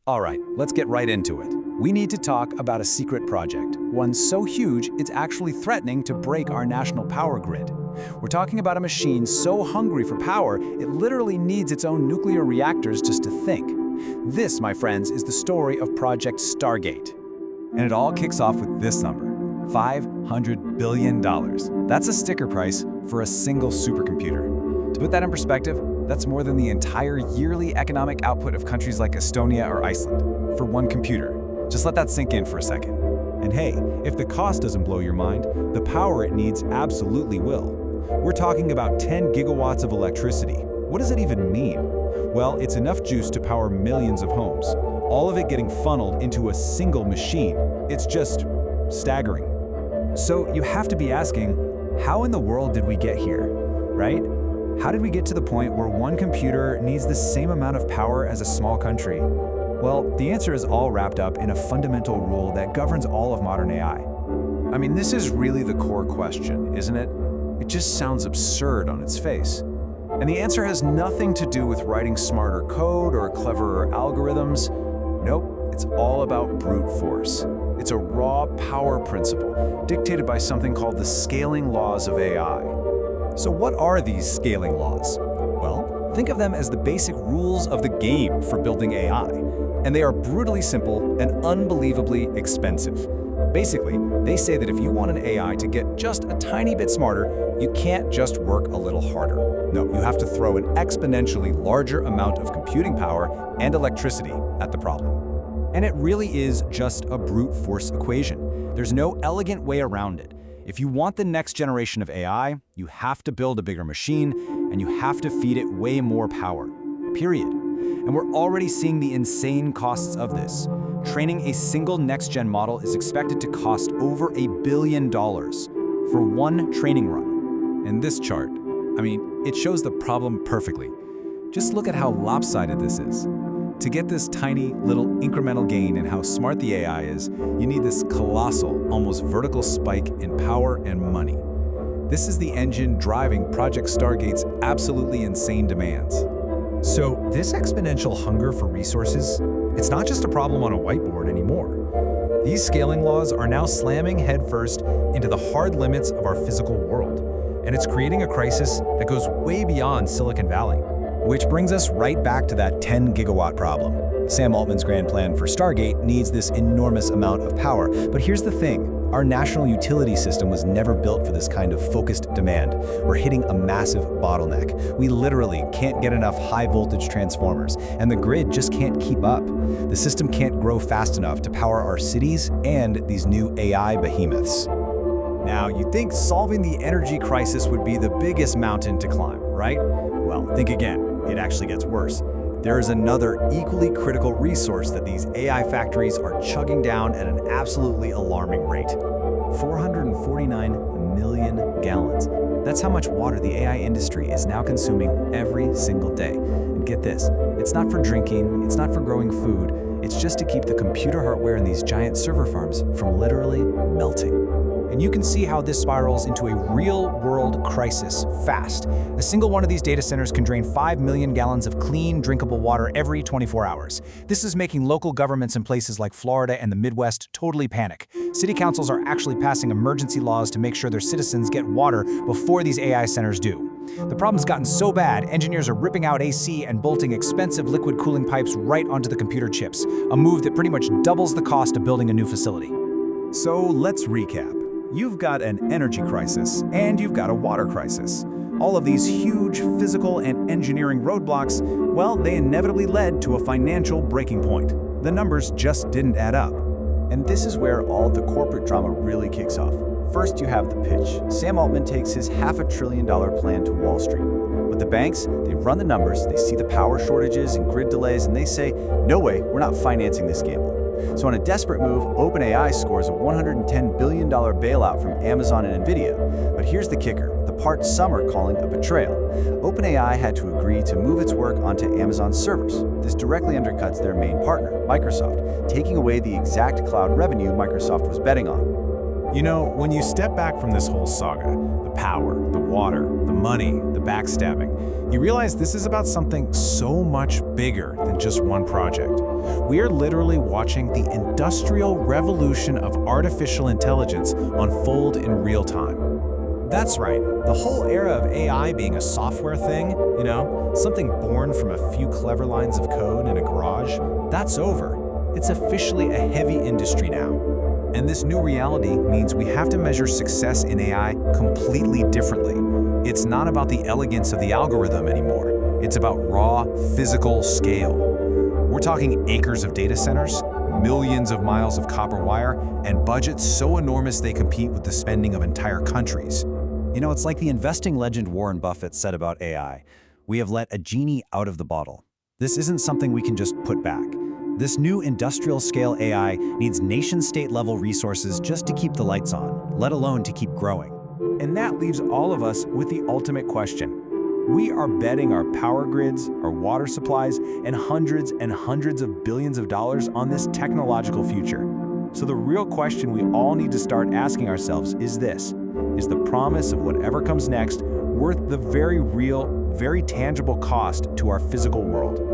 All right, let's get right into it. We need to talk about a secret project, one so huge it's actually threatening to break our national power grid. We're talking about a machine so hungry for power, it literally needs its own nuclear reactors just to think. This, my friends, is the story of Project Stargate. And it all kicks off with this number, $500 billion. That's a sticker price for a single supercomputer. To put that in perspective, that's more than the entire yearly economic output of countries like Estonia or Iceland for one computer. Just let that sink in for a second. And hey, if the cost doesn't blow your mind, the power it needs absolutely will. We're talking about 10 gigawatts of electricity. What does it even mean? Well, it's enough juice to power millions of homes, all of it getting funneled into a single machine. It's just staggering. So you have to be asking, how in the world did we get here, right? How did we get to the point where one computer needs the same amount of power as a small country? Well, the answer is all wrapped up in a fundamental rule that governs all of modern AI. I mean, this is really the core question, isn't it? It just sounds absurd on its face. And the answer has nothing to do with writing smarter code or cleverer algorithms. Nope, it's all about brute force. It's a raw power principle dictated by something called the scaling laws of AI. So what are these scaling laws? Well, think of them as the basic rules of the game for building AI. And they are brutally simple and unbelievably expensive. Basically, they say that if you want an AI to get just a tiny bit smarter, you can't just work a little harder. No, you have to throw an exponentially larger amount of computing power and electricity at the problem. And it really is just a brute force equation. There's no elegant way around it. If you want the next generation of AI, you have to build a bigger machine, and you have to feed it way more power, period. And we're already seeing the insane costs of this. Training a single next-gen model is expected to cost over $1 billion for one training run. And this chart, I mean, it shows the problem perfectly. Just look at how lopsided this is. To get this tiny, little incremental gain in how smart the AI is, you need this colossal, almost vertical spike in power and money. This is the engine driving Project Stargate's absolutely insane demands. So this exponential hunger for resources, it's not just a problem on a whiteboard anymore. These scaling laws are now slamming headfirst into the hard limits of our physical world, and it's creating a crisis that goes way beyond Silicon Valley. Which brings us right back to that 10 gigawatt problem. Sam Altman's grand plan for Stargate needs this enormous amount of power. But here's the thing. Our national utility system was never built for this kind of focused demand. We're hitting a massive bottleneck. We literally can't get enough high-voltage transformers, and the grid just can't keep up. The system can't grow fast enough to power our cities and these new AI behemoths. Now, you'd think solving the energy crisis would be the biggest mountain to climb, right? Well, think again. It actually gets worse. There is another equally critical resource that these AI factories are chugging down at an absolutely alarming rate. 449 million gallons. That's how much water the AI industry is now consuming every single day. And get this, it's not for drinking, it's not for growing food, it's just to keep the computer hardware in these giant server farms from literally melting. And you can see how this spirals into a real-world crisis fast. A single one of these data centers can drain 5 million gallons of clean, drinkable water every 24 hours. This is making local governments in places like Florida and the Midwest totally panic. City councils are actually passing emergency laws to make sure their citizens get water before these AI centers do. The problem's gotten so bad, engineers are ripping out AC and bolting expensive liquid cooling pipes right onto the computer chips, a move that pretty much doubles the cost of building a new facility. So let's recap. You've got an energy crisis, and you've got a water crisis. All of these huge physical and engineering roadblocks, well, they inevitably led to a financial breaking point. The numbers just didn't add up. And this is where all the corporate drama really kicks off. First, you have the pitch. Sam Altman takes his $500 billion plan to Wall Street. But the banks, they run the numbers, they see the power shortages and grid delays, and they say, no way, we're not financing this gamble. So in a desperate move, OpenAI scores a $110 billion bailout from Amazon and NVIDIA. But here's the kicker, the part some are calling a betrayal. OpenAI had to agree to move its work onto Amazon's servers. This directly undercuts their main partner, Microsoft, taking away the exact cloud revenue Microsoft was betting on. You know, when you step back from this whole saga, the power, the water, the money, the backstabbing, you realize this is about something so much bigger than just one project. We are literally watching the industrial revolution of artificial intelligence unfold in real time. That's right. The whole era of AI being a software thing, something born from a few clever lines of code in a garage, that's over. It's officially a heavy industry now. And this new reality means we have to measure success in AI completely differently. It's not about the elegance of the algorithm anymore. It's about raw, physical scale. We're talking acres of data centers, millions of miles of copper wire, and budgets so enormous they compete with the spending of entire countries. You know, it's like the investing legend Warren Buffett said about AI. We have let a genie out of the bottle. This isn't something we can just put back. This new industrial-scale AI needs nation-state level resources just to keep the lights on, let alone to keep growing. And that leaves all of us with the ultimate question. We are betting our power grids, our water supplies, and hundreds of billions of dollars on this technological future. So the real question we all need to start asking ourselves is this: is the promise of whatever comes next worth the very real, very tangible cost to our physical world?